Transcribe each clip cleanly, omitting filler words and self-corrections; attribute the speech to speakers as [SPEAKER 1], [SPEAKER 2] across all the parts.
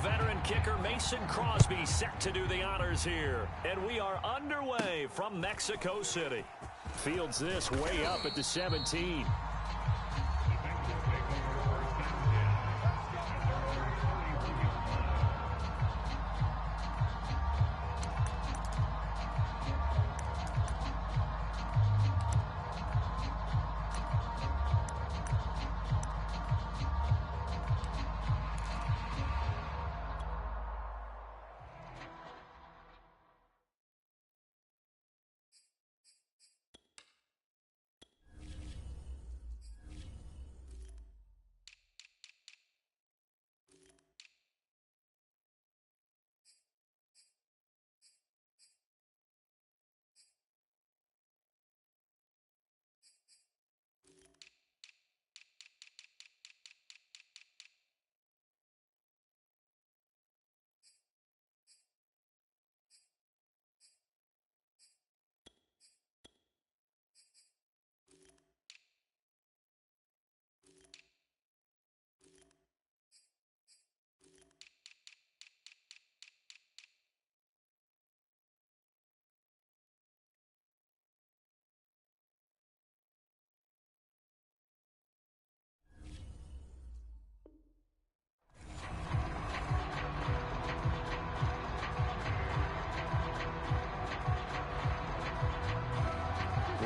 [SPEAKER 1] veteran kicker Mason Crosby set to do the honors here. And we are underway from Mexico City. Fields this way up at the 17.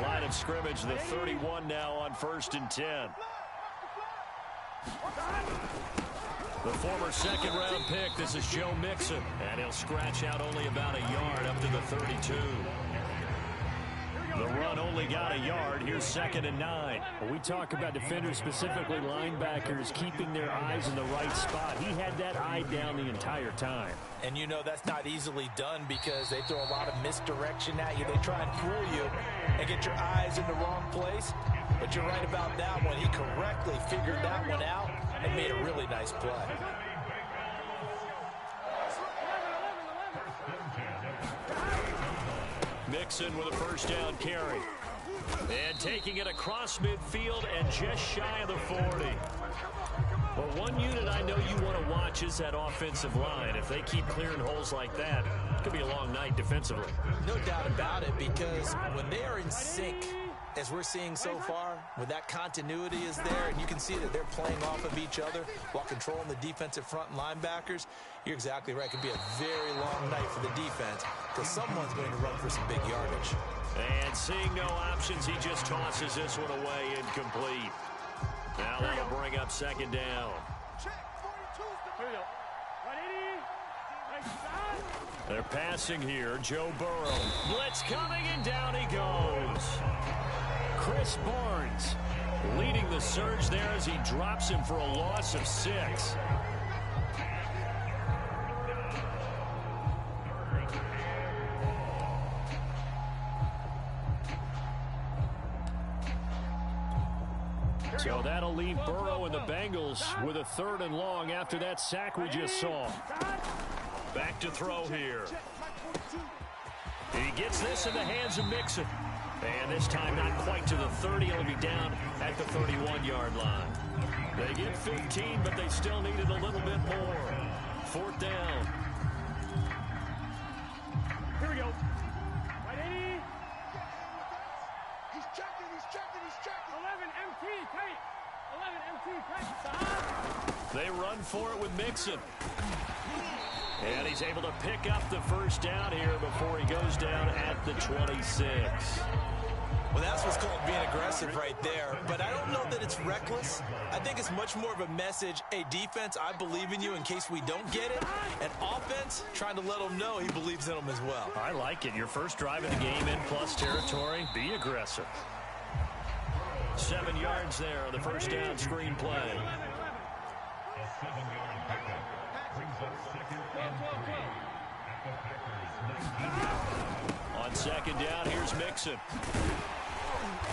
[SPEAKER 1] Line of scrimmage, the 31 now on 1st and 10. The former second-round pick, this is Joe Mixon, and he'll scratch out only about a yard up to the 32. The run only got a yard. Here's 2nd and 9.
[SPEAKER 2] When we talk about defenders, specifically linebackers, keeping their eyes in the right spot. He had that eye down the entire time.
[SPEAKER 3] And you know that's not easily done because they throw a lot of misdirection at you. They try and fool you and get your eyes in the wrong place. But you're right about that one. He correctly figured that one out and made a really nice play.
[SPEAKER 1] Mixon with a first down carry. And taking it across midfield and just shy of the 40. Well, one unit I know you want to watch is that offensive line. If they keep clearing holes like that, it could be a long night defensively.
[SPEAKER 3] No doubt about it, because when they are in sync, as we're seeing so far, when that continuity is there, and you can see that they're playing off of each other while controlling the defensive front and linebackers, you're exactly right. It could be a very long night for the defense because someone's going to run for some big yardage.
[SPEAKER 1] And seeing no options, he just tosses this one away incomplete. Now that'll bring up 2nd down. They're passing here. Joe Burrow. Blitz coming, and down he goes. Chris Barnes leading the surge there as he drops him for a loss of 6. So that'll leave Burrow and the Bengals with a 3rd and long after that sack we just saw. Back to throw here. He gets this in the hands of Mixon. And this time not quite to the 30. He'll be down at the 31-yard line. They get 15, but they still needed a little bit more. 4th down.
[SPEAKER 4] Here we go.
[SPEAKER 1] They run for it with Mixon. And he's able to pick up the first down here before he goes down at the 26.
[SPEAKER 3] Well, that's what's called being aggressive right there. But I don't know that it's reckless. I think it's much more of a message, hey, defense, I believe in you in case we don't get it. And offense, trying to let him know he believes in them as well.
[SPEAKER 1] I like it. Your first drive of the game in plus territory. Be aggressive. 7 yards there on the first down screen play. On 2nd down, here's Mixon.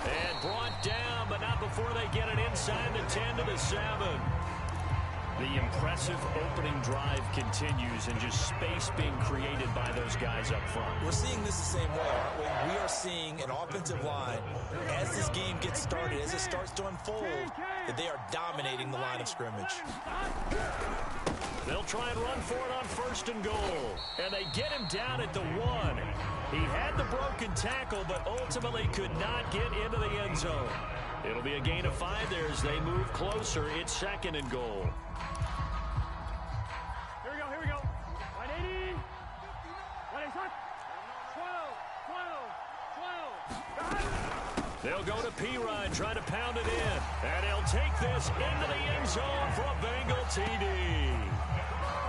[SPEAKER 1] And brought down, but not before they get it inside the 10 to the 7. The impressive opening drive continues, and just space being created by those guys up front.
[SPEAKER 3] We're seeing this the same way, aren't we? We are seeing an offensive line, as this game gets started, as it starts to unfold, that they are dominating the line of scrimmage.
[SPEAKER 1] They'll try and run for it on 1st and goal. And they get him down at the 1. He had the broken tackle, but ultimately could not get into the end zone. It'll be a gain of 5 there as they move closer. It's 2nd and goal.
[SPEAKER 2] Here we go. 180. 180. 12.
[SPEAKER 1] They'll go to P-Ryan, try to pound it in. And he'll take this into the end zone for a Bengal TD.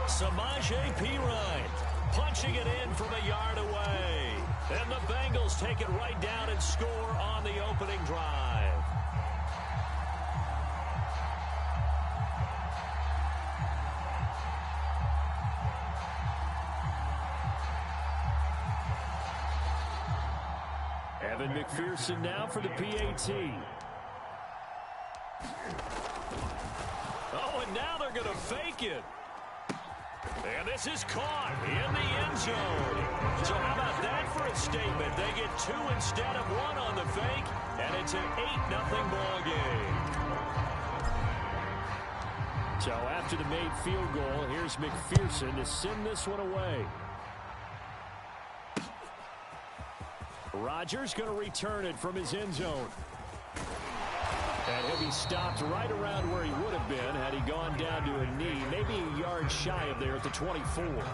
[SPEAKER 1] Samaje P-Ryan punching it in from a yard away. And the Bengals take it right down and score on the opening drive.
[SPEAKER 2] Evan McPherson now for the PAT.
[SPEAKER 1] Oh, and now they're going to fake it. And this is caught in the end zone. So how about that for a statement? They get 2 instead of 1 on the fake, and it's an 8-0 ball game.
[SPEAKER 2] So after the made field goal, here's McPherson to send this one away. Rodgers going to return it from his end zone. And he'll be stopped right around where he would have been had he gone down to a knee, maybe a yard shy of there at the 24.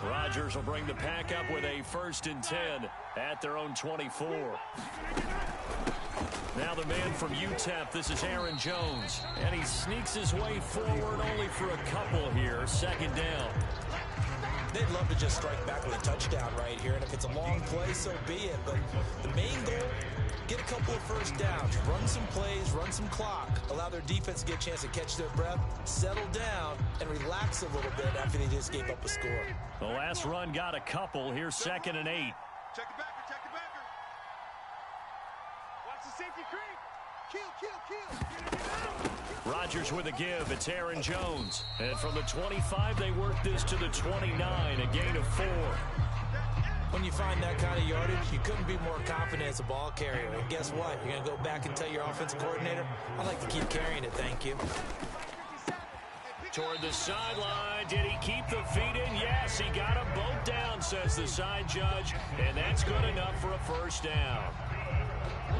[SPEAKER 1] Rodgers will bring the pack up with a 1st and 10 at their own 24. Now the man from UTEP, this is Aaron Jones. And he sneaks his way forward only for a couple here. 2nd down.
[SPEAKER 3] They'd love to just strike back with a touchdown right here. And if it's a long play, so be it. But the main goal, get a couple of 1st downs. Run some plays, run some clock. Allow their defense to get a chance to catch their breath, settle down, and relax a little bit after they just gave up a score.
[SPEAKER 1] The last run got a couple. Here's 2nd and 8.
[SPEAKER 4] Check the backer, check the backer. Watch the safety creep. Kill.
[SPEAKER 1] Rodgers with a give. It's Aaron Jones. And from the 25, they work this to the 29, a gain of 4.
[SPEAKER 3] When you find that kind of yardage, you couldn't be more confident as a ball carrier. And guess what? You're going to go back and tell your offensive coordinator, I'd like to keep carrying it, thank you.
[SPEAKER 1] Toward the sideline. Did he keep the feet in? Yes, he got them both down, says the side judge. And that's good enough for a 1st down.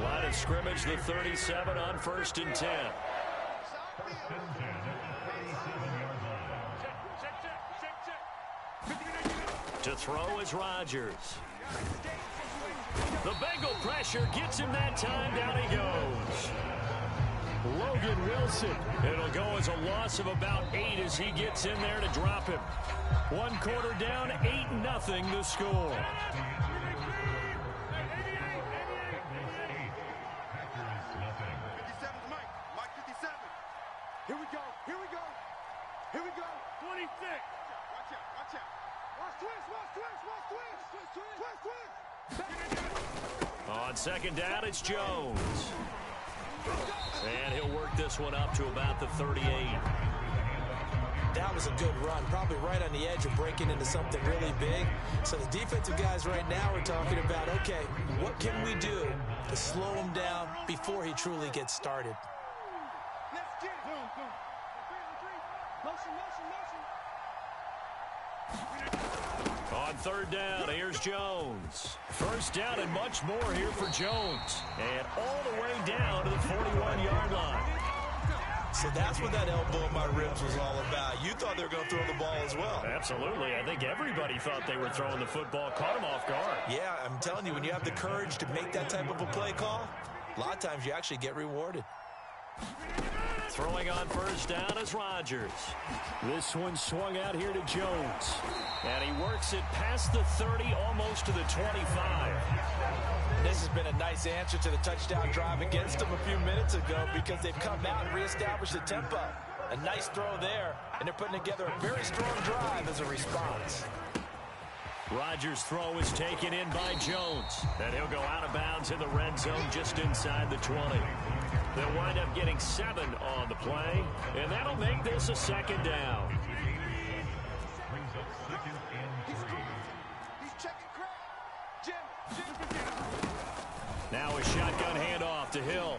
[SPEAKER 1] Line of scrimmage, the 37 on 1st and 10. To throw is Rodgers. The Bengal pressure gets him that time. Down he goes.
[SPEAKER 2] Logan Wilson.
[SPEAKER 1] It'll go as a loss of about 8 as he gets in there to drop him. 1 quarter down, 8-0 the score.
[SPEAKER 4] Here we go. 26. Watch out. Watch twist.
[SPEAKER 1] On 2nd down, it's Jones. And he'll work this one up to about the 38.
[SPEAKER 3] That was a good run, probably right on the edge of breaking into something really big. So the defensive guys right now are talking about, okay, what can we do to slow him down before he truly gets started?
[SPEAKER 4] Let's get it. Boom. Motion.
[SPEAKER 1] On 3rd down, here's Jones. 1st down and much more here for Jones. And all the way down to the 41-yard line.
[SPEAKER 3] So that's what that elbow in my ribs was all about. You thought they were going to throw the ball as well.
[SPEAKER 1] Absolutely. I think everybody thought they were throwing the football. Caught him off guard.
[SPEAKER 3] Yeah, I'm telling you, when you have the courage to make that type of a play call, a lot of times you actually get rewarded.
[SPEAKER 1] Throwing on 1st down is Rodgers.
[SPEAKER 2] This one swung out here to Jones.
[SPEAKER 1] And he works it past the 30, almost to the 25.
[SPEAKER 3] This has been a nice answer to the touchdown drive against them a few minutes ago because they've come out and reestablished the tempo. A nice throw there, and they're putting together a very strong drive as a response.
[SPEAKER 1] Rodgers' throw is taken in by Jones. And he'll go out of bounds in the red zone just inside the 20. They'll wind up getting 7 on the play, and that'll make this a second down.
[SPEAKER 4] Brings up second and 3. He's checking Krich. Jim.
[SPEAKER 1] Now a shotgun handoff to Hill.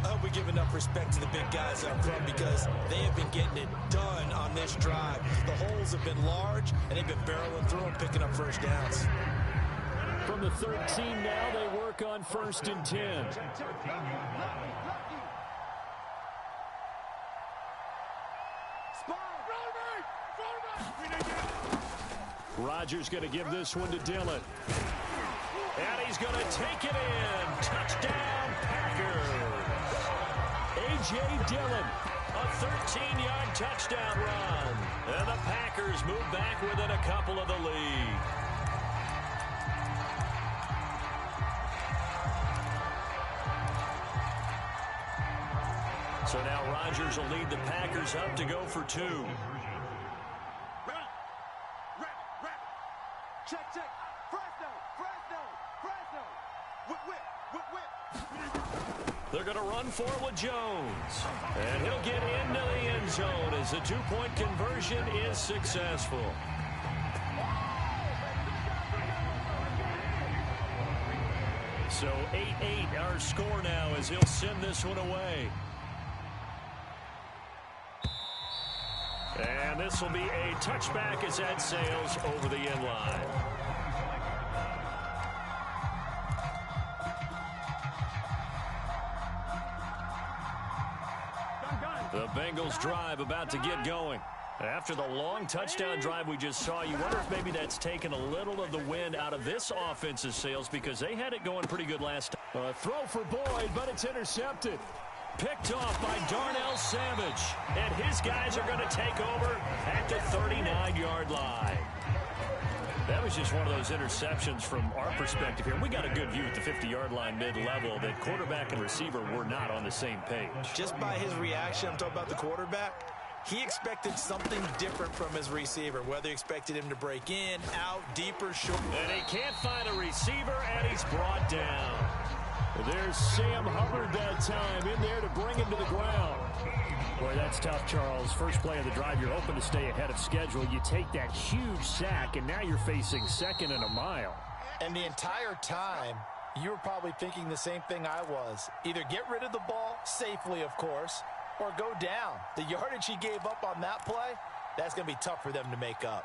[SPEAKER 3] I hope we give enough respect to the big guys up front because they have been getting it done on this drive. The holes have been large, and they've been barreling through them, picking up first downs.
[SPEAKER 2] From the 13 now, they work on 1st and 10. Rodgers going to give this one to Dillon.
[SPEAKER 1] And he's going to take it in. Touchdown, Packers.
[SPEAKER 2] A.J. Dillon.
[SPEAKER 1] A 13-yard touchdown run. And the Packers move back within a couple of the lead. So now Rodgers will lead the Packers up to go for 2.
[SPEAKER 4] Check. Fresno. Whip.
[SPEAKER 1] They're going to run for it with Jones. And he'll get into the end zone as the 2-point conversion is successful. So 8-8 our score now as he'll send this one away. And this will be a touchback as that sails over the end line. The Bengals drive about to get going. After the long touchdown drive we just saw, you wonder if maybe that's taken a little of the wind out of this offense's sails because they had it going pretty good last time.
[SPEAKER 2] A throw for Boyd, but it's intercepted.
[SPEAKER 1] Picked off by Darnell Savage. And his guys are going to take over at the 39-yard line. That was just one of those interceptions from our perspective here. We got a good view at the 50-yard line mid-level that quarterback and receiver were not on the same page.
[SPEAKER 3] Just by his reaction, I'm talking about the quarterback, he expected something different from his receiver, whether he expected him to break in, out, deeper, short.
[SPEAKER 1] And he can't find a receiver, and he's brought down.
[SPEAKER 2] There's Sam Hubbard that time in there to bring him to the ground.
[SPEAKER 5] Boy, that's tough, Charles. First play of the drive, you're hoping to stay ahead of schedule. You take that huge sack, and now you're facing 2nd and a mile.
[SPEAKER 6] And the entire time, you were probably thinking the same thing I was. Either get rid of the ball, safely, of course, or go down. The yardage he gave up on that play, that's going to be tough for them to make up.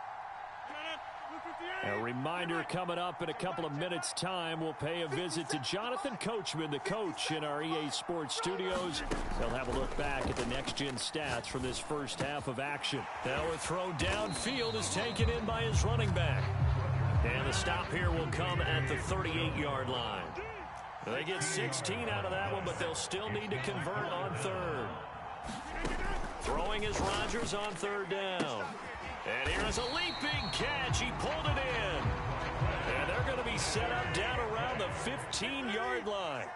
[SPEAKER 2] A reminder coming up in a couple of minutes' time. We'll pay a visit to Jonathan Coachman, the coach in our EA Sports studios. They'll have a look back at the next-gen stats from this first half of action.
[SPEAKER 1] Now a throw downfield is taken in by his running back. And the stop here will come at the 38-yard line. They get 16 out of that one, but they'll still need to convert on 3rd. Throwing is Rodgers on 3rd down. And here's a leaping catch. He pulled it in. And they're going to be set up down around the 15-yard line.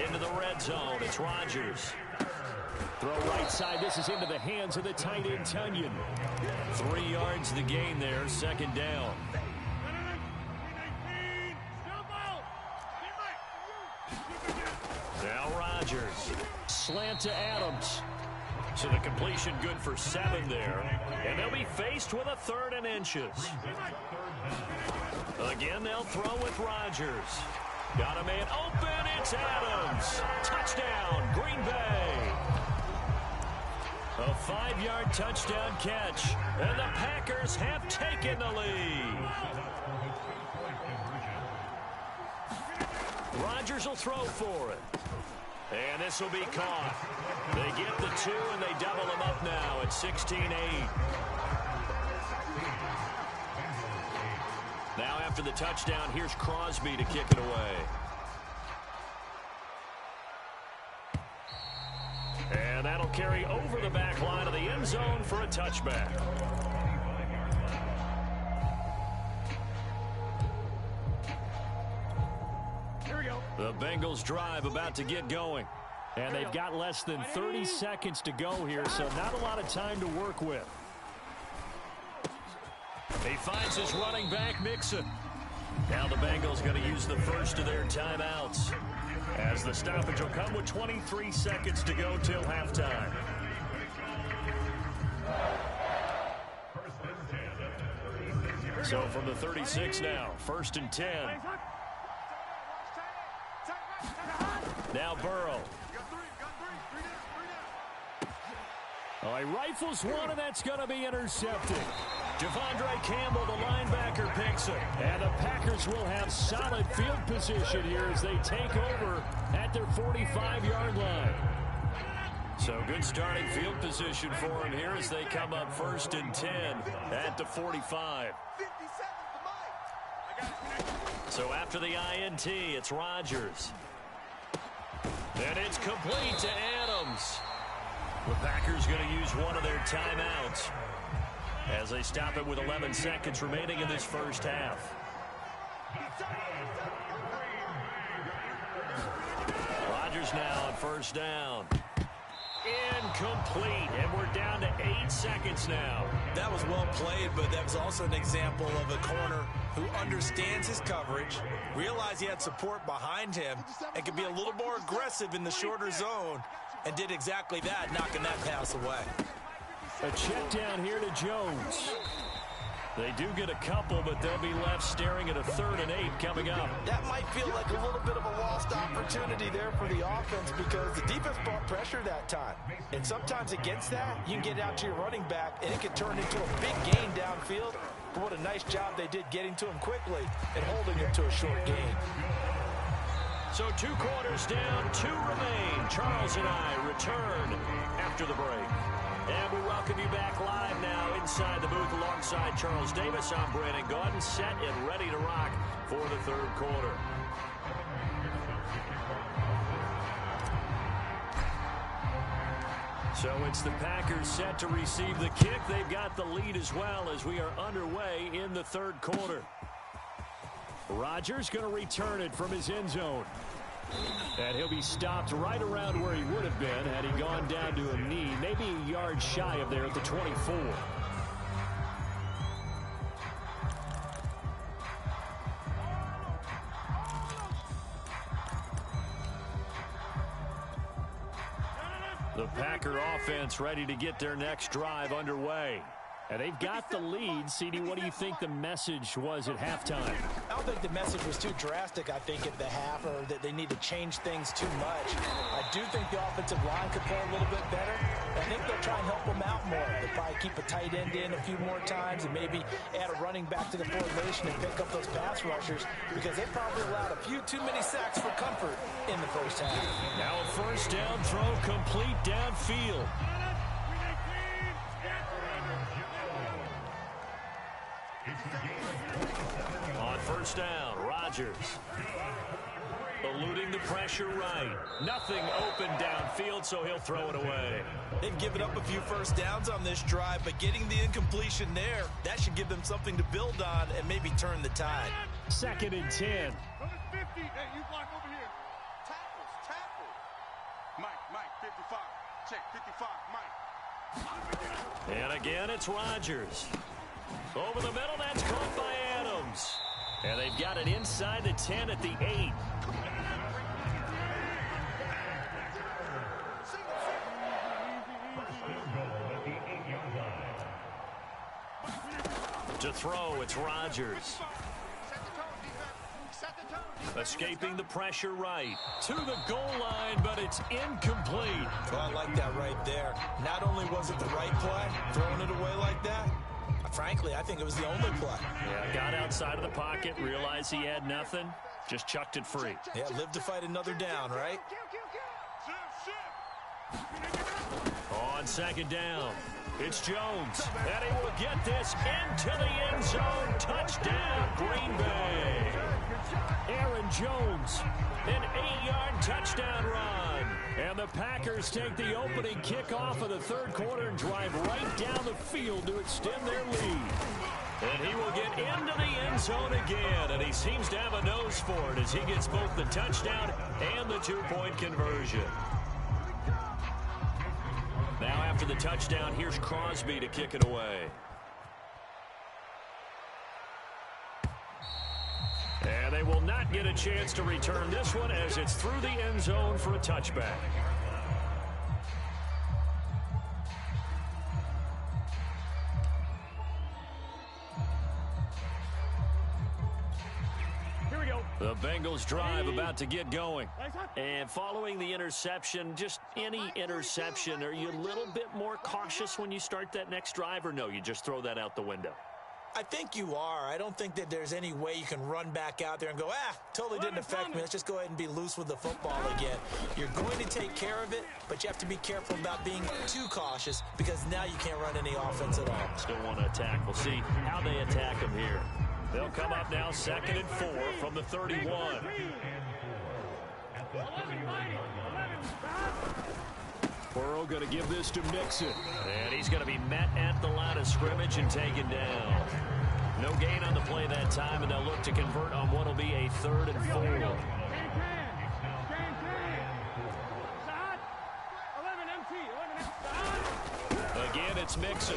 [SPEAKER 1] Into the red zone. It's Rodgers.
[SPEAKER 2] Throw right side. This is into the hands of the tight end, Tunyon.
[SPEAKER 1] 3 yards the gain there. 2nd down. Now Rodgers.
[SPEAKER 2] Slant to Adams.
[SPEAKER 1] So the completion good for 7 there. And they'll be faced with a 3rd and inches. Again, they'll throw with Rodgers. Got a man open. It's Adams. Touchdown, Green Bay. A 5-yard touchdown catch. And the Packers have taken the lead. Rodgers will throw for it. And this will be caught. They get the 2, and they double them up now at 16-8. Now after the touchdown, here's Crosby to kick it away. And that'll carry over the back line of the end zone for a touchback. The Bengals drive about to get going.
[SPEAKER 2] And they've got less than 30 seconds to go here, so not a lot of time to work with.
[SPEAKER 1] He finds his running back, Mixon. Now the Bengals going to use the first of their timeouts, as the stoppage will come with 23 seconds to go till halftime. So from the 36 now, 1st and 10. Now Burrow.
[SPEAKER 2] Oh, he rifles one, and that's going to be intercepted.
[SPEAKER 1] Devondre Campbell, the linebacker, picks it.
[SPEAKER 2] And the Packers will have solid field position here as they take over at their 45-yard line.
[SPEAKER 1] So good starting field position for them here as they come up 1st and 10 at the 45. So after the INT, it's Rodgers. And it's complete to Adams. The Packers going to use one of their timeouts as they stop it with 11 seconds remaining in this first half. Rodgers now on 1st down. Incomplete, and we're down to 8 seconds now.
[SPEAKER 3] That was well played, but that was also an example of a corner who understands his coverage, realized he had support behind him, and could be a little more aggressive in the shorter zone, and did exactly that, knocking that pass away.
[SPEAKER 2] A check down here to Jones.
[SPEAKER 1] They do get a couple, but they'll be left staring at a 3rd and 8 coming up.
[SPEAKER 6] That might feel like a little bit of a lost opportunity there for the offense because the defense brought pressure that time. And sometimes against that, you can get out to your running back, and it can turn into a big gain downfield. But what a nice job they did getting to him quickly and holding him to a short gain.
[SPEAKER 1] So 2 quarters down, 2 remain. Charles and I return after the break. And we welcome you back live now inside the booth alongside Charles Davis. I'm Brandon Gaudin, set and ready to rock for the 3rd quarter. So it's the Packers set to receive the kick. They've got the lead as well as we are underway in the 3rd quarter.
[SPEAKER 2] Rodgers going to return it from his end zone. And he'll be stopped right around where he would have been had he gone down to a knee, maybe a yard shy of there at the 24.
[SPEAKER 1] The Packer offense ready to get their next drive underway.
[SPEAKER 2] And they've got the lead. CD, what do you think the message was at halftime?
[SPEAKER 6] I don't think the message was too drastic, I think, at the half, or that they need to change things too much. I do think the offensive line could play a little bit better. I think they'll try and help them out more. They'll probably keep a tight end in a few more times and maybe add a running back to the formation and pick up those pass rushers because they probably allowed a few too many sacks for comfort in the first half.
[SPEAKER 1] Now a 1st down throw complete downfield. On 1st down, Rodgers eluding the pressure right. Nothing open downfield, so he'll throw it away.
[SPEAKER 3] They've given up a few 1st downs on this drive, but getting the incompletion there, that should give them something to build on and maybe turn the tide.
[SPEAKER 2] 2nd and 10.
[SPEAKER 4] Hey, you block over here. Tackles. Mike, 55. Check, 55, Mike.
[SPEAKER 1] And again, it's Rodgers. Over the middle, that's caught by Adams. And they've got it inside the 10 at the 8. To throw, it's Rodgers. Escaping the pressure right. To the goal line, but it's incomplete.
[SPEAKER 3] Oh, I like that right there. Not only was it the right play, throwing it away like that, frankly, I think it was the only play.
[SPEAKER 1] Yeah, got outside of the pocket, realized he had nothing, just chucked it free.
[SPEAKER 3] Yeah, live to fight another down, right?
[SPEAKER 1] On 2nd down, it's Jones, and he will get this into the end zone. Touchdown, Green Bay.
[SPEAKER 2] Aaron Jones,
[SPEAKER 1] an 8-yard touchdown run.
[SPEAKER 2] and the Packers take the opening kickoff of the 3rd quarter and drive right down the field to extend their lead.
[SPEAKER 1] And he will get into the end zone again, and he seems to have a nose for it as he gets both the touchdown and the 2-point conversion. Now after the touchdown, here's Crosby to kick it away.
[SPEAKER 2] they will not get a chance to return this one as it's through the end zone for a touchback. The Bengals drive about to get going. And following the interception, just any interception, are you a little bit more cautious when you start that next drive, or no, you just throw that out the window?
[SPEAKER 3] I think you are. I don't think that there's any way you can run back out there and go, totally didn't affect me. Let's just go ahead and be loose with the football again. You're going to take care of it, but you have to be careful about being too cautious because now you can't run any offense at all.
[SPEAKER 2] Still want to attack. We'll see how they attack them here. They'll come up now 2nd and 4 from the 31. Burrow going to give this to Mixon. And he's going to be met at the line of scrimmage and taken down. No gain on the play that time, and they'll look to convert on what will be a 3rd and 4. Again, it's Mixon.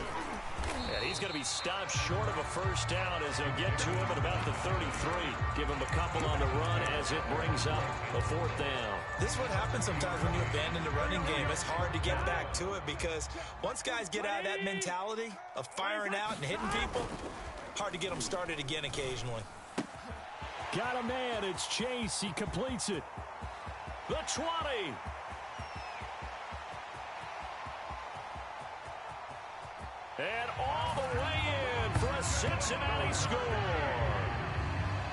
[SPEAKER 2] And he's going to be stopped short of a first down as they'll get to him at about the 33. Give him a couple on the run as it brings up a 4th down.
[SPEAKER 3] This is what happens sometimes when you abandon the running game. It's hard to get back to it because once guys get out of that mentality of firing out and hitting people, hard to get them started again occasionally.
[SPEAKER 2] Got a man. It's Chase. He completes it. The 20. And all the way in for a Cincinnati score.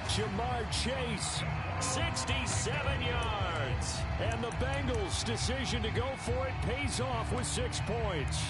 [SPEAKER 2] Jamar Chase, 67 yards. And the Bengals' decision to go for it pays off with 6 points.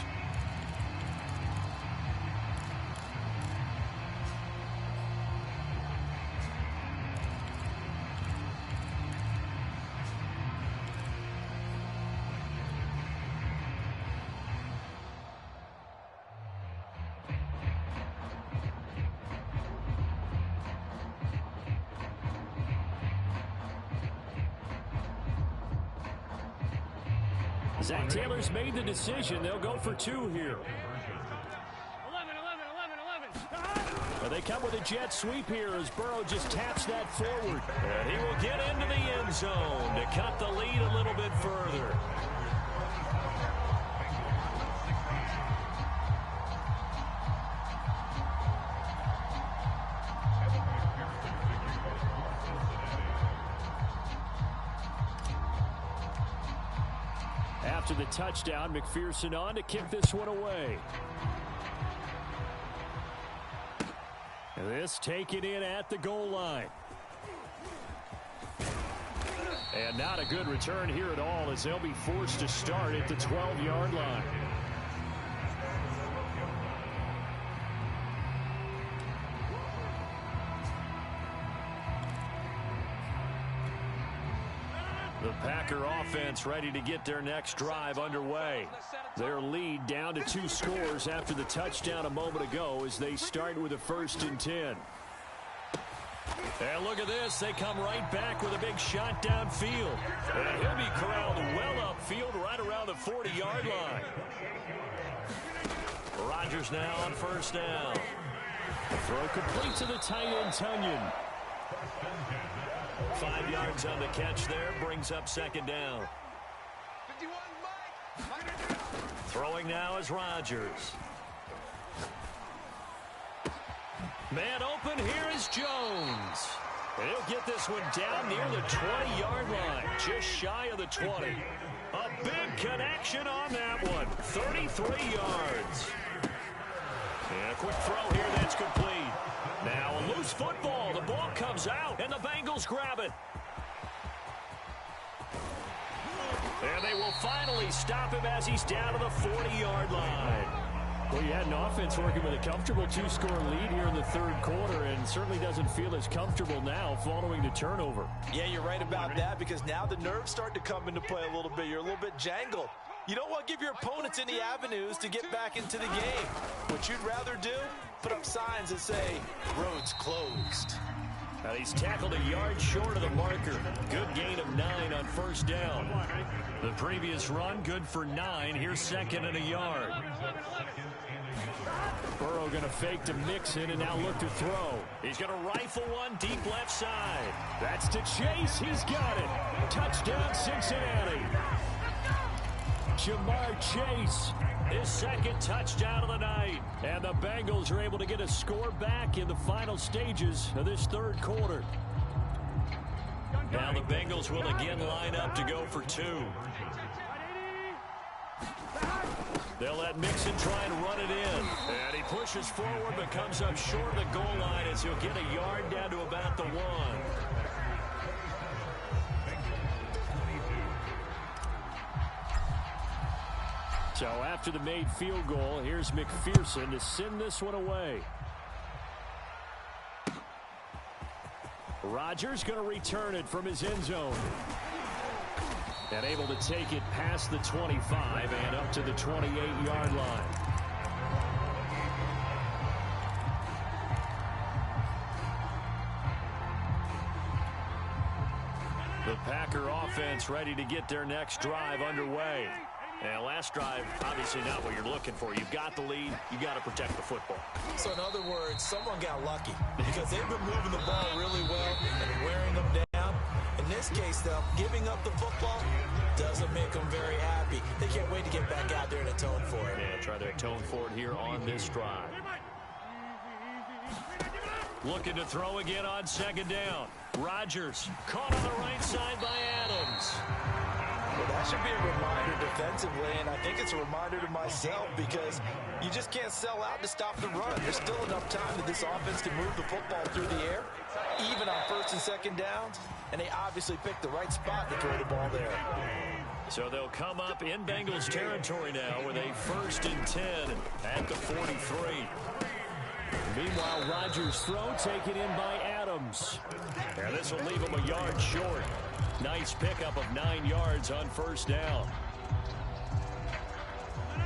[SPEAKER 2] Zach Taylor's made the decision. They'll go for 2 here. 11. Well, they come with a jet sweep here as Burrow just taps that forward. And he will get into the end zone to cut the lead a little bit further. After the touchdown, McPherson on to kick this one away. And this taken in at the goal line. And not a good return here at all as they'll be forced to start at the 12-yard line. The Packer offense ready to get their next drive underway. Their lead down to 2 scores after the touchdown a moment ago as they start with a 1st and 10. And look at this. They come right back with a big shot downfield. And he'll be corralled well upfield right around the 40-yard line. Rodgers now on 1st down. Throw complete to the tight end, Tunyon. 5 yards on the catch there, brings up 2nd down. Throwing now is Rodgers. Man open, here is Jones. And he'll get this one down near the 20-yard line, just shy of the 20. A big connection on that one, 33 yards. And a quick throw here that's complete. Now a loose football. The ball comes out, and the Bengals grab it. And they will finally stop him as he's down to the 40-yard line. Well, you had an offense working with a comfortable 2-score lead here in the 3rd quarter, and certainly doesn't feel as comfortable now following the turnover.
[SPEAKER 3] Yeah, you're right about that because now the nerves start to come into play a little bit. You're a little bit jangled. You don't want to give your opponents any avenues to get back into the game. What you'd rather do, put up signs that say, roads closed.
[SPEAKER 2] Now he's tackled a yard short of the marker. Good gain of 9 on 1st down. The previous run, good for 9. Here's 2nd and a yard. Burrow going to fake to Mixon and now look to throw.
[SPEAKER 1] He's going to rifle one deep left side.
[SPEAKER 2] That's to Chase. He's got it. Touchdown, Cincinnati. Jamar Chase.
[SPEAKER 1] His second touchdown of the night.
[SPEAKER 2] And the Bengals are able to get a score back in the final stages of this third quarter.
[SPEAKER 1] Now the Bengals will again line up to go for two. They'll let Mixon try and run it in. And he pushes forward but comes up short of the goal line as he'll get a yard down to about the 1.
[SPEAKER 2] So after the made field goal, here's McPherson to send this one away. Rodgers going to return it from his end zone. And able to take it past the 25 and up to the 28-yard line.
[SPEAKER 1] The Packer offense ready to get their next drive underway. And last drive, obviously not what you're looking for. You've got the lead. You've got to protect the football.
[SPEAKER 3] So in other words, someone got lucky because they've been moving the ball really well and wearing them down. In this case, though, giving up the football doesn't make them very happy. They can't wait to get back out there and atone for it.
[SPEAKER 1] Yeah, try to atone for it here on this drive. Looking to throw again on second down. Rodgers caught on the right side by Adams.
[SPEAKER 6] Well, that should be a reminder defensively, and I think it's a reminder to myself because you just can't sell out to stop the run. There's still enough time that this offense can move the football through the air, even on first and second downs, and they obviously picked the right spot to throw the ball there.
[SPEAKER 1] So they'll come up in Bengals territory now with a 1st and 10 at the 43.
[SPEAKER 2] Meanwhile, Rodgers' throw taken in by Adams.
[SPEAKER 1] And this will leave him a yard short. Nice pickup of 9 yards on first down.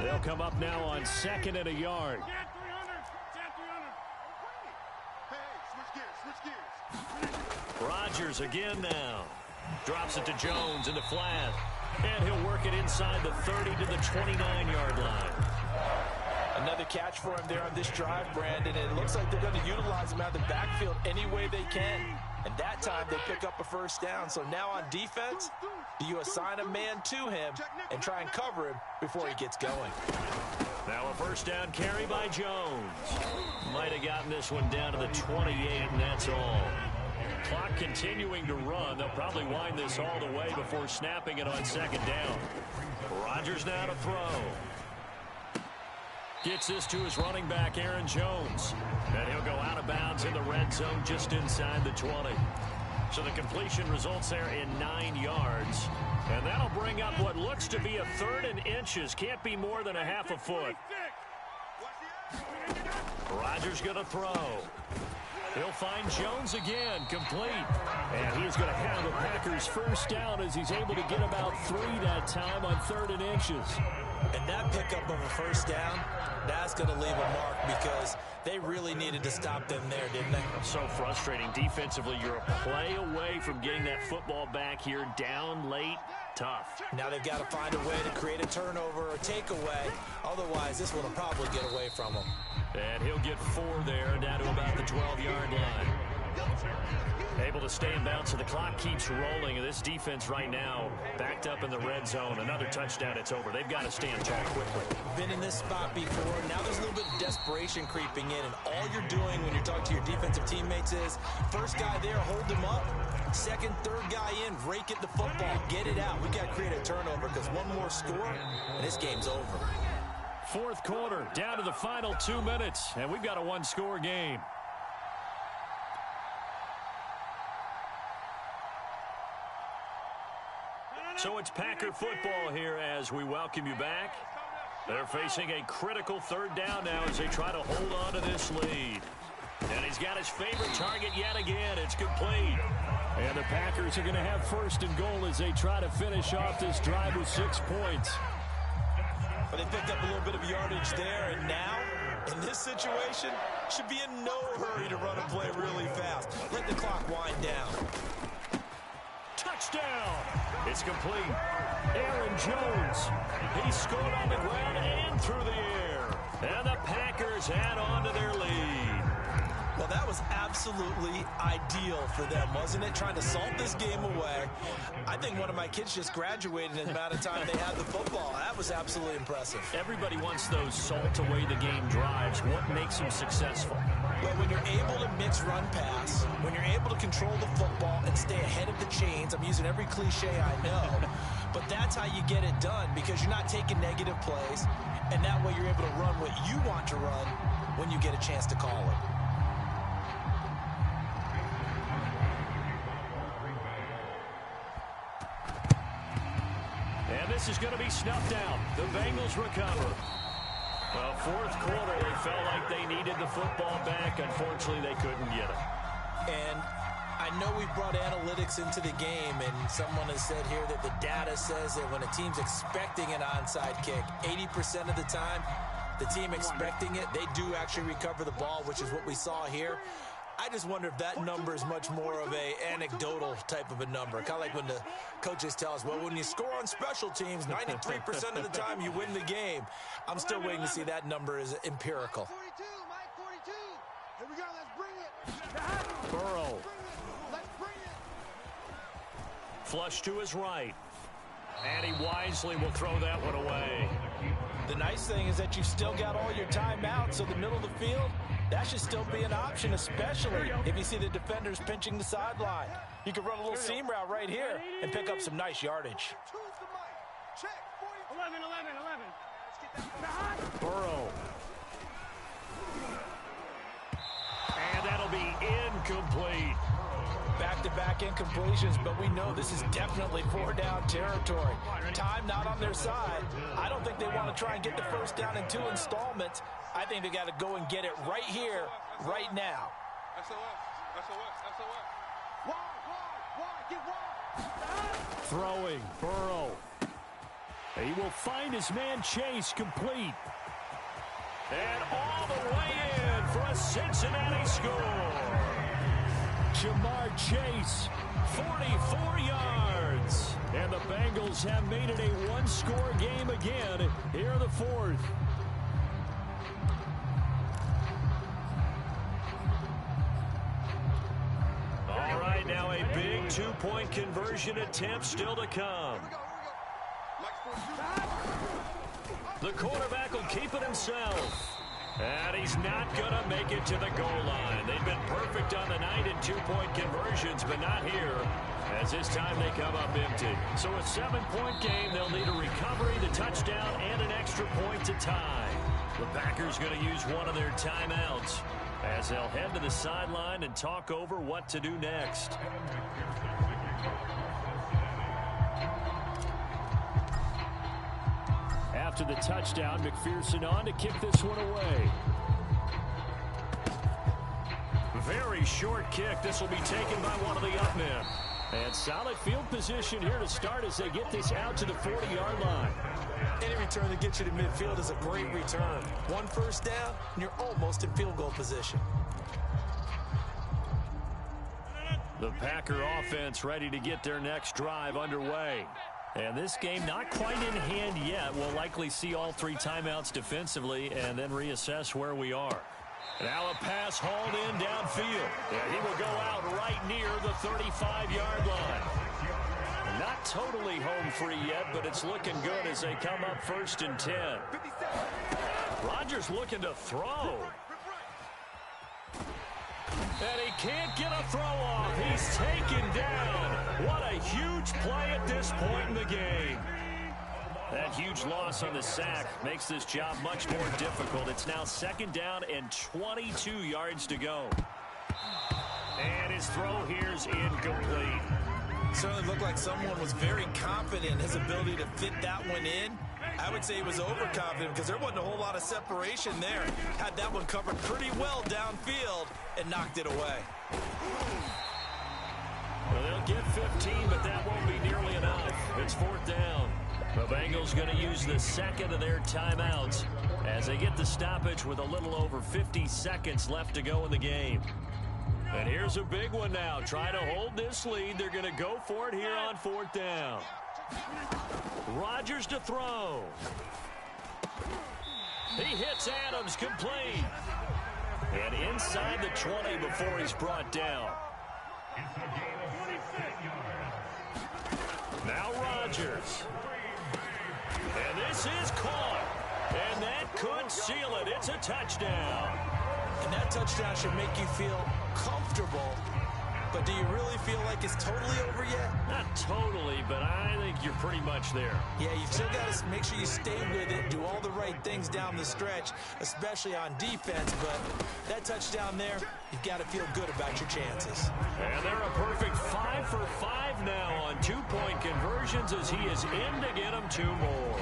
[SPEAKER 2] They'll come up now on 2nd and a yard.
[SPEAKER 1] Rodgers again now. Drops it to Jones in the flat. And he'll work it inside the 30 to the 29-yard line.
[SPEAKER 6] Another catch for him there on this drive, Brandon. And it looks like they're going to utilize him out of the backfield any way they can. And that time they pick up a first down. So now on defense, do you assign a man to him and try and cover him before he gets going?
[SPEAKER 1] Now a first down carry by Jones. Might have gotten this one down to the 28, and that's all. Clock continuing to run. They'll probably wind this all the way before snapping it on second down. Rodgers now to throw. Gets this to his running back, Aaron Jones. And he'll go out of bounds in the red zone just inside the 20. So the completion results there in 9 yards. And that'll bring up what looks to be a 3rd and inches. Can't be more than a half a foot. Rodgers going to throw. He'll find Jones again, complete.
[SPEAKER 2] And he's going to have the Packers first down as he's able to get about 3 that time on 3rd and inches.
[SPEAKER 3] And that pickup of a first down, that's going to leave a mark because they really needed to stop them there, didn't they?
[SPEAKER 1] So frustrating. Defensively, you're a play away from getting that football back here down late. Tough.
[SPEAKER 3] Now they've got to find a way to create a turnover or takeaway. Otherwise, this one will probably get away from them.
[SPEAKER 1] And he'll get 4 there, down to about the 12-yard line. Able to stay in bounds, so the clock keeps rolling. And this defense right now backed up in the red zone. Another touchdown, it's over. They've got to stand tall quickly.
[SPEAKER 3] Been in this spot before. Now there's a little bit of desperation creeping in. And all you're doing when you're talking to your defensive teammates is, first guy there, hold him up. Second, third guy in, rake at the football. Get it out. We got to create a turnover because one more score, and this game's over.
[SPEAKER 2] 4th quarter, down to the final 2 minutes. And we've got a 1-score game.
[SPEAKER 1] So it's Packer football here as we welcome you back. They're facing a critical 3rd down now as they try to hold on to this lead. And he's got his favorite target yet again. It's complete.
[SPEAKER 2] And the Packers are going to have 1st and goal as they try to finish off this drive with 6 points.
[SPEAKER 3] But they picked up a little bit of yardage there, and now, in this situation, should be in no hurry to run a play really fast. Let the clock wind down.
[SPEAKER 1] Touchdown! It's complete.
[SPEAKER 2] Aaron Jones.
[SPEAKER 1] He scored on the ground and through the air. And the Packers add on to their lead.
[SPEAKER 3] Well, that was absolutely ideal for them, wasn't it? Trying to salt this game away. I think one of my kids just graduated in the amount of time they had the football. That was absolutely impressive.
[SPEAKER 1] Everybody wants those salt away the game drives. What makes them successful?
[SPEAKER 3] Well, when you're able to mix run pass, when you're able to control the football and stay ahead of the chains, I'm using every cliche I know, but that's how you get it done because you're not taking negative plays, and that way you're able to run what you want to run when you get a chance to call it.
[SPEAKER 1] And this is going to be snuffed out. The Bengals recover. Well, fourth quarter, they felt like they needed the football back. Unfortunately, they couldn't get it.
[SPEAKER 3] And I know we've brought analytics into the game, and someone has said here that the data says that when a team's expecting an onside kick, 80% of the time, the team expecting it, they do actually recover the ball, which is what we saw here. I just wonder if that number is much more of a anecdotal type of a number. Kind of like when the coaches tell us, well, when you score on special teams, 93% of the time you win the game. I'm still waiting to see that number is empirical.
[SPEAKER 4] 42, Mike 42. Here we go, let's bring it.
[SPEAKER 1] Burrow.
[SPEAKER 4] Let's bring it.
[SPEAKER 1] Flush to his right. And he wisely will throw that one away.
[SPEAKER 6] The nice thing is that you've still got all your timeouts, so the middle of the field, that should still be an option, especially if you see the defenders pinching the sideline. You can run a little seam route right here and pick up some nice yardage.
[SPEAKER 4] Choose the mic. Check. 42. 11.
[SPEAKER 1] Burrow. And that'll be incomplete.
[SPEAKER 6] Back-to-back incompletions, but we know this is definitely four-down territory. Time not on their side. I don't think they want to try and get the first down in 2 installments. I think they got to go and get it right here, right now.
[SPEAKER 4] SOS. Wide. Get wide.
[SPEAKER 2] Throwing, Burrow. He will find his man Chase complete.
[SPEAKER 1] And all the way in for a Cincinnati score.
[SPEAKER 2] Jamar Chase, 44 yards. And the Bengals have made it a one-score game again here in the fourth.
[SPEAKER 1] All right, now a big two-point conversion attempt still to come. The quarterback will keep it himself. And he's not going to make it to the goal line. They've been perfect on the night in two-point conversions, but not here, as this time they come up empty. So a 7-point game, they'll need a recovery, the touchdown, and an extra point to tie. The Packers going to use one of their timeouts as they'll head to the sideline and talk over what to do next.
[SPEAKER 2] After the touchdown, McPherson on to kick this one away.
[SPEAKER 1] Very short kick. This will be taken by one of the up men.
[SPEAKER 2] And solid field position here to start as they get this out to the 40-yard line.
[SPEAKER 3] Any return that gets you to midfield is a great return. One first down, and you're almost in field goal position.
[SPEAKER 1] The Packer offense ready to get their next drive underway. And this game not quite in hand yet. We'll likely see all 3 timeouts defensively and then reassess where we are. Now a pass hauled in downfield. And he will go out right near the 35-yard line. Not totally home free yet, but it's looking good as they come up 1st and 10. Rodgers looking to throw. And he can't get a throw off. He's taken down. What a huge play at this point in the game. That huge loss on the sack makes this job much more difficult. It's now 2nd down and 22 yards to go. And his throw here is incomplete.
[SPEAKER 3] Certainly looked like someone was very confident in his ability to fit that one in. I would say he was overconfident because there wasn't a whole lot of separation there. Had that one covered pretty well downfield and knocked it away.
[SPEAKER 1] Well, they'll get 15, but that won't be nearly enough. It's 4th down. The Bengals going to use the 2nd of their timeouts as they get the stoppage with a little over 50 seconds left to go in the game. And here's a big one now. Trying to hold this lead. They're going to go for it here on 4th down. Rodgers to throw. He hits Adams complete. And inside the 20 before he's brought down. Now Rodgers. And this is caught. And that could seal it. It's a touchdown.
[SPEAKER 3] And that touchdown should make you feel comfortable. But do you really feel like it's totally over yet?
[SPEAKER 1] Not totally, but I think you're pretty much there.
[SPEAKER 3] Yeah, you've still got to make sure you stay with it, do all the right things down the stretch, especially on defense. But that touchdown there, you've got to feel good about your chances.
[SPEAKER 1] And they're a perfect 5 for 5 now on 2-point conversions as he is in to get them 2 more.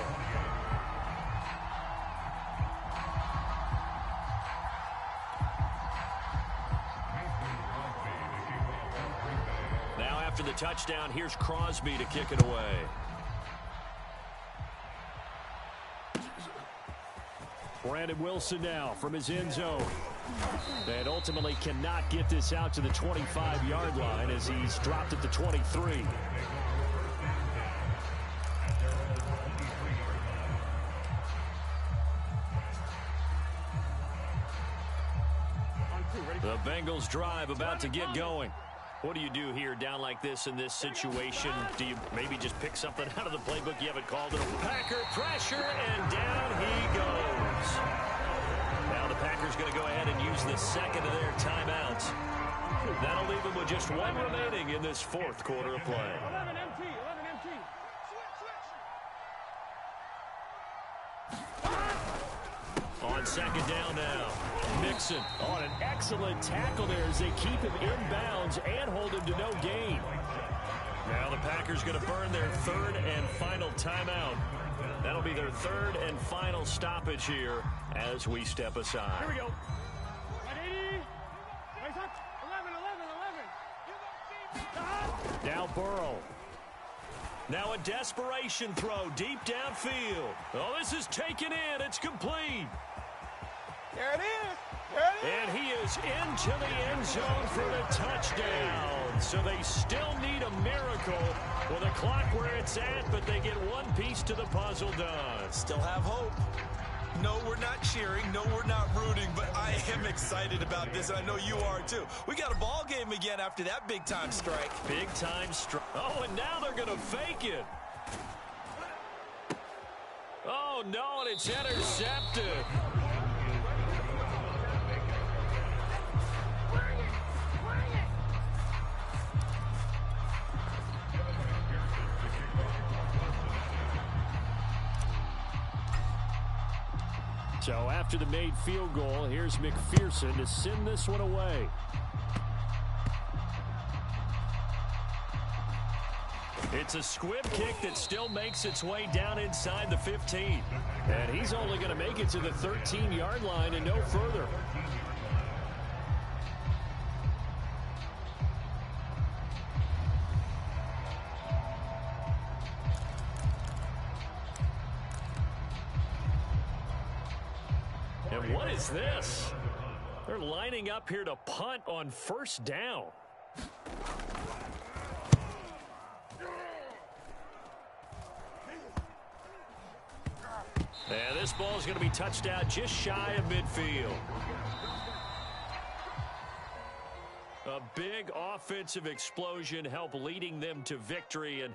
[SPEAKER 1] After the touchdown, here's Crosby to kick it away.
[SPEAKER 2] Brandon Wilson now from his end zone. And ultimately cannot get this out to the 25-yard line as he's dropped at the 23.
[SPEAKER 1] The Bengals drive about to get going. What do you do here down like this in this situation? Do you maybe just pick something out of the playbook you haven't called it? Packer pressure, and down he goes. Now the Packers going to go ahead and use the second of their timeouts. That'll leave them with just 1 remaining in this 4th quarter of play.
[SPEAKER 4] 11 MT.
[SPEAKER 1] On second down now. Mixon.
[SPEAKER 2] On an excellent tackle there as they keep him inbounds and hold him to no gain.
[SPEAKER 1] Now the Packers going to burn their 3rd and final timeout. That'll be their 3rd and final stoppage here as we step aside.
[SPEAKER 4] Here we go. 11.
[SPEAKER 2] Now Burrow.
[SPEAKER 1] Now a desperation throw deep downfield. Oh, this is taken in. It's complete.
[SPEAKER 4] There it is.
[SPEAKER 1] And he is into the end zone for the touchdown. So they still need a miracle with a clock where it's at, but they get one piece to the puzzle done.
[SPEAKER 3] Still have hope. No, we're not cheering. No, we're not rooting, but I am excited about this, and I know you are too. We got a ball game again after that big-time strike.
[SPEAKER 1] Big-time strike. Oh, and now they're going to fake it. Oh, no, and it's intercepted.
[SPEAKER 2] So after the made field goal, here's McPherson to send this one away.
[SPEAKER 1] It's a squib kick that still makes its way down inside the 15.
[SPEAKER 2] And he's only going to make it to the 13-yard line and no further.
[SPEAKER 1] And what is this? They're lining up here to punt on 1st down. And this ball is going to be touched out just shy of midfield. A big offensive explosion helped leading them to victory, and